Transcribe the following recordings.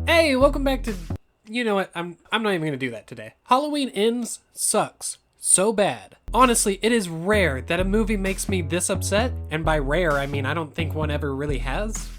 Hey, welcome back to... You know what? I'm not even gonna do that today. Halloween Ends sucks so bad. Honestly, it is rare that a movie makes me this upset, and by rare, I mean I don't think one ever really has.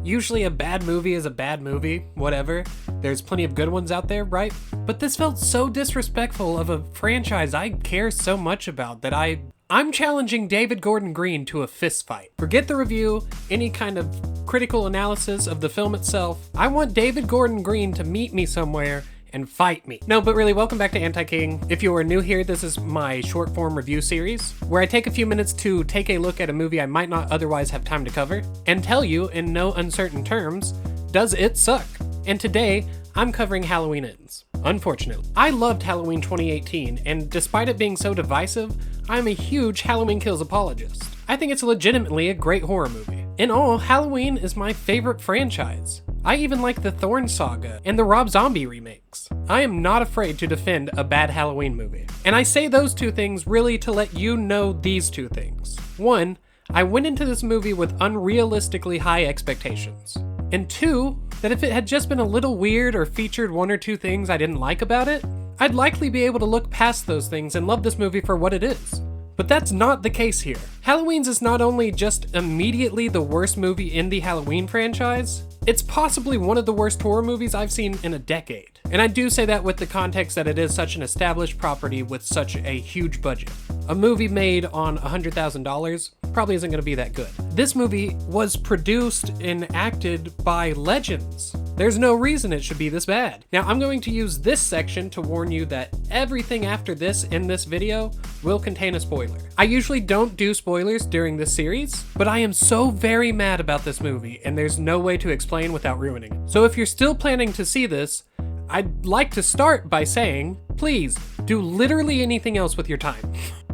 Usually a bad movie is a bad movie, whatever. There's plenty of good ones out there, right? But this felt so disrespectful of a franchise I care so much about that I'm challenging David Gordon Green to a fist fight. Forget the review, any kind of critical analysis of the film itself. I want David Gordon Green to meet me somewhere and fight me. No, but really, welcome back to Anti-King. If you are new here, this is my short form review series, where I take a few minutes to take a look at a movie I might not otherwise have time to cover, and tell you in no uncertain terms, does it suck? And today, I'm covering Halloween Ends. Unfortunately. I loved Halloween 2018, and despite it being so divisive, I'm a huge Halloween Kills apologist. I think it's legitimately a great horror movie. In all, Halloween is my favorite franchise. I even like the Thorn Saga and the Rob Zombie remakes. I am not afraid to defend a bad Halloween movie. And I say those two things really to let you know these two things. One, I went into this movie with unrealistically high expectations. And two, that if it had just been a little weird or featured one or two things I didn't like about it, I'd likely be able to look past those things and love this movie for what it is. But that's not the case here. Halloween's is not only just immediately the worst movie in the Halloween franchise, it's possibly one of the worst horror movies I've seen in a decade. And I do say that with the context that it is such an established property with such a huge budget. A movie made on $100,000 probably isn't going to be that good. This movie was produced and acted by legends. There's no reason it should be this bad. Now, I'm going to use this section to warn you that everything after this in this video will contain a spoiler. I usually don't do spoilers during this series, but I am so very mad about this movie, and there's no way to explain without ruining it. So if you're still planning to see this, I'd like to start by saying, please, do literally anything else with your time.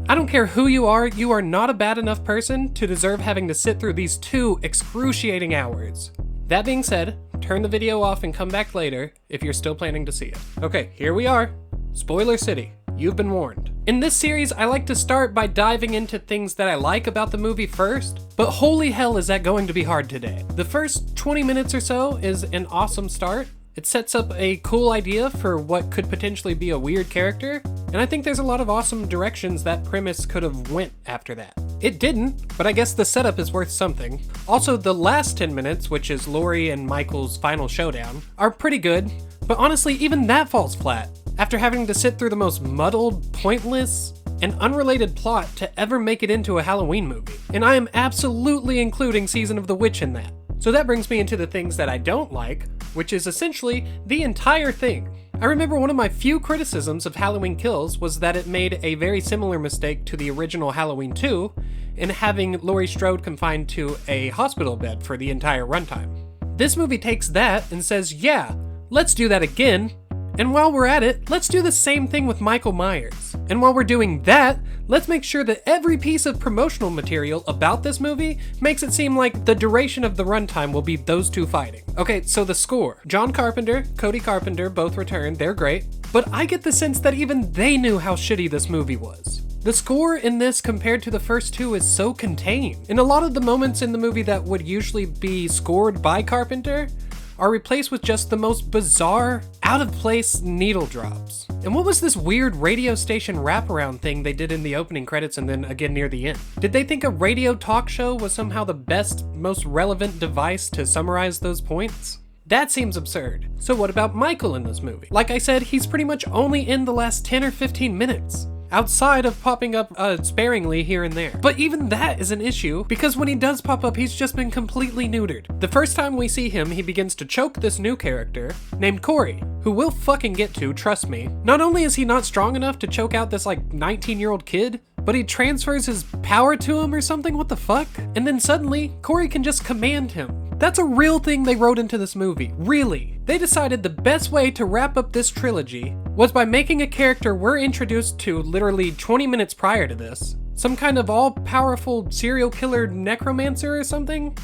I don't care who you are not a bad enough person to deserve having to sit through these 2 excruciating hours. That being said, turn the video off and come back later if you're still planning to see it. Okay, here we are. Spoiler City. You've been warned. In this series, I like to start by diving into things that I like about the movie first, but holy hell is that going to be hard today. The first 20 minutes or so is an awesome start. It sets up a cool idea for what could potentially be a weird character, and I think there's a lot of awesome directions that premise could have went after that. It didn't, but I guess the setup is worth something. Also, the last 10 minutes, which is Laurie and Michael's final showdown, are pretty good, but honestly, even that falls flat, after having to sit through the most muddled, pointless, and unrelated plot to ever make it into a Halloween movie. And I am absolutely including Season of the Witch in that. So that brings me into the things that I don't like, which is essentially the entire thing. I remember one of my few criticisms of Halloween Kills was that it made a very similar mistake to the original Halloween 2 in having Laurie Strode confined to a hospital bed for the entire runtime. This movie takes that and says, yeah, let's do that again. And while we're at it, let's do the same thing with Michael Myers. And while we're doing that, let's make sure that every piece of promotional material about this movie makes it seem like the duration of the runtime will be those two fighting. Okay, so the score. John Carpenter, Cody Carpenter both returned, they're great. But I get the sense that even they knew how shitty this movie was. The score in this compared to the first two is so contained. And a lot of the moments in the movie that would usually be scored by Carpenter are replaced with just the most bizarre, out-of-place needle drops. And what was this weird radio station wraparound thing they did in the opening credits and then again near the end? Did they think a radio talk show was somehow the best, most relevant device to summarize those points? That seems absurd. So what about Michael in this movie? Like I said, he's pretty much only in the last 10 or 15 minutes. Outside of popping up sparingly here and there. But even that is an issue, because when he does pop up, he's just been completely neutered. The first time we see him, he begins to choke this new character named Corey, who we'll fucking get to, trust me. Not only is he not strong enough to choke out this 19-year-old kid, but he transfers his power to him or something, what the fuck? And then suddenly, Corey can just command him. That's a real thing they wrote into this movie, really. They decided the best way to wrap up this trilogy was by making a character we're introduced to literally 20 minutes prior to this, some kind of all-powerful serial killer necromancer or something?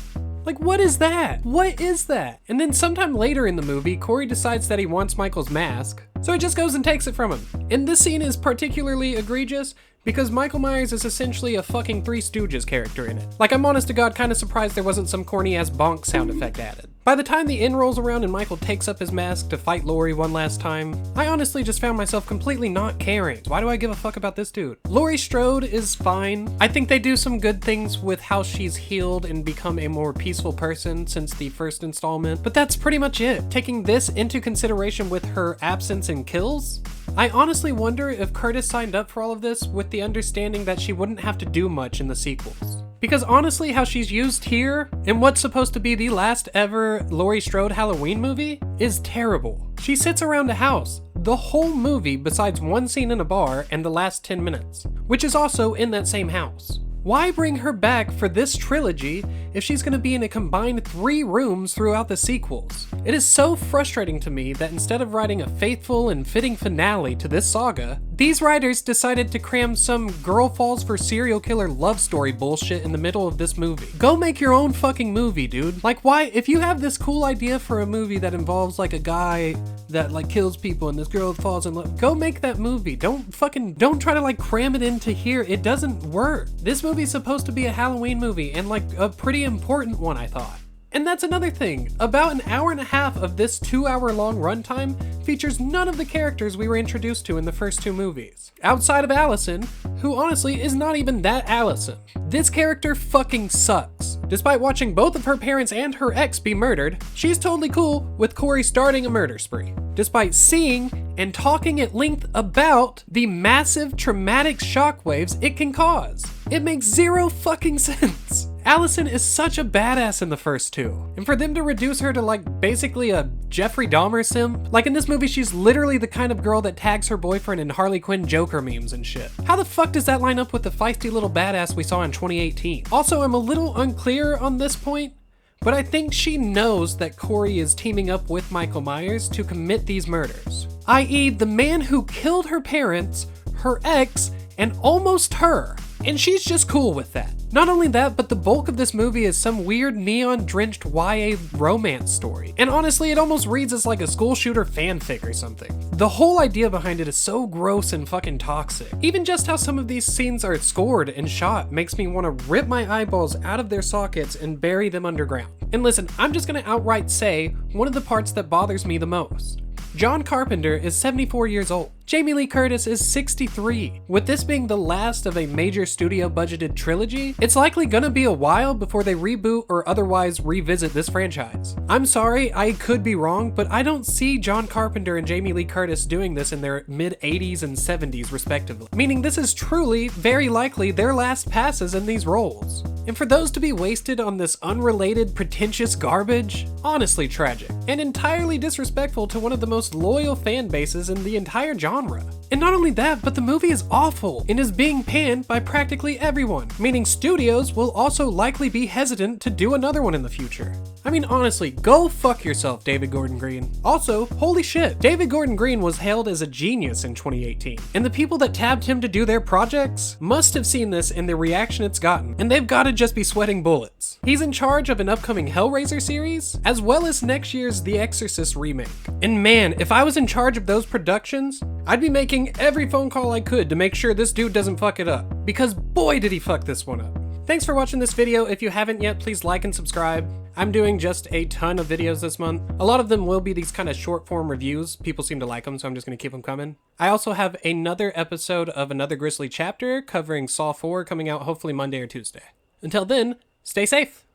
Like, what is that? What is that? And then sometime later in the movie, Corey decides that he wants Michael's mask, so he just goes and takes it from him. And this scene is particularly egregious because Michael Myers is essentially a fucking Three Stooges character in it. Like, I'm honest to God kinda surprised there wasn't some corny-ass bonk sound effect added. By the time the end rolls around and Michael takes up his mask to fight Laurie one last time, I honestly just found myself completely not caring. Why do I give a fuck about this dude? Laurie Strode is fine. I think they do some good things with how she's healed and become a more peaceful person since the first installment, but that's pretty much it. Taking this into consideration with her absence and kills, I honestly wonder if Curtis signed up for all of this with the understanding that she wouldn't have to do much in the sequels. Because honestly, how she's used here, in what's supposed to be the last ever Laurie Strode Halloween movie, is terrible. She sits around a house the whole movie besides one scene in a bar and the last 10 minutes, which is also in that same house. Why bring her back for this trilogy if she's going to be in a combined 3 rooms throughout the sequels? It is so frustrating to me that instead of writing a faithful and fitting finale to this saga, these writers decided to cram some girl falls for serial killer love story bullshit in the middle of this movie. Go make your own fucking movie, dude. Like, why, if you have this cool idea for a movie that involves like a guy that like kills people and this girl falls in love, go make that movie. Don't try to like cram it into here. It doesn't work. This movie's supposed to be a Halloween movie, and like a pretty important one, I thought. And that's another thing. About an hour and a half of this 2-hour-long runtime features none of the characters we were introduced to in the first 2 movies. Outside of Allison, who honestly is not even that Allison. This character fucking sucks. Despite watching both of her parents and her ex be murdered, she's totally cool with Corey starting a murder spree. Despite seeing and talking at length about the massive traumatic shockwaves it can cause. It makes zero fucking sense. Allison is such a badass in the first 2, and for them to reduce her to like basically a Jeffrey Dahmer simp, like in this movie she's literally the kind of girl that tags her boyfriend in Harley Quinn Joker memes and shit. How the fuck does that line up with the feisty little badass we saw in 2018? Also, I'm a little unclear on this point, but I think she knows that Corey is teaming up with Michael Myers to commit these murders, i.e. the man who killed her parents, her ex, and almost her. And she's just cool with that. Not only that, but the bulk of this movie is some weird neon-drenched YA romance story. And honestly, it almost reads as like a school shooter fanfic or something. The whole idea behind it is so gross and fucking toxic. Even just how some of these scenes are scored and shot makes me want to rip my eyeballs out of their sockets and bury them underground. And listen, I'm just gonna outright say one of the parts that bothers me the most. John Carpenter is 74 years old. Jamie Lee Curtis is 63. With this being the last of a major studio budgeted trilogy, it's likely gonna be a while before they reboot or otherwise revisit this franchise. I'm sorry, I could be wrong, but I don't see John Carpenter and Jamie Lee Curtis doing this in their mid-80s and 70s respectively. Meaning this is truly, very likely, their last passes in these roles. And for those to be wasted on this unrelated, pretentious garbage, honestly tragic, and entirely disrespectful to one of the most loyal fan bases in the entire genre. And not only that, but the movie is awful and is being panned by practically everyone, meaning studios will also likely be hesitant to do another one in the future. I mean, honestly, go fuck yourself, David Gordon Green. Also, holy shit, David Gordon Green was hailed as a genius in 2018, and the people that tabbed him to do their projects must have seen this and the reaction it's gotten, and they've gotta just be sweating bullets. He's in charge of an upcoming Hellraiser series, as well as next year's The Exorcist remake. And man, if I was in charge of those productions, I'd be making every phone call I could to make sure this dude doesn't fuck it up, because boy did he fuck this one up. Thanks for watching this video. If you haven't yet, please like and subscribe. I'm doing just a ton of videos this month. A lot of them will be these kind of short form reviews. People seem to like them, so I'm just going to keep them coming. I also have another episode of Another Grisly Chapter covering Saw 4 coming out hopefully Monday or Tuesday. Until then, stay safe.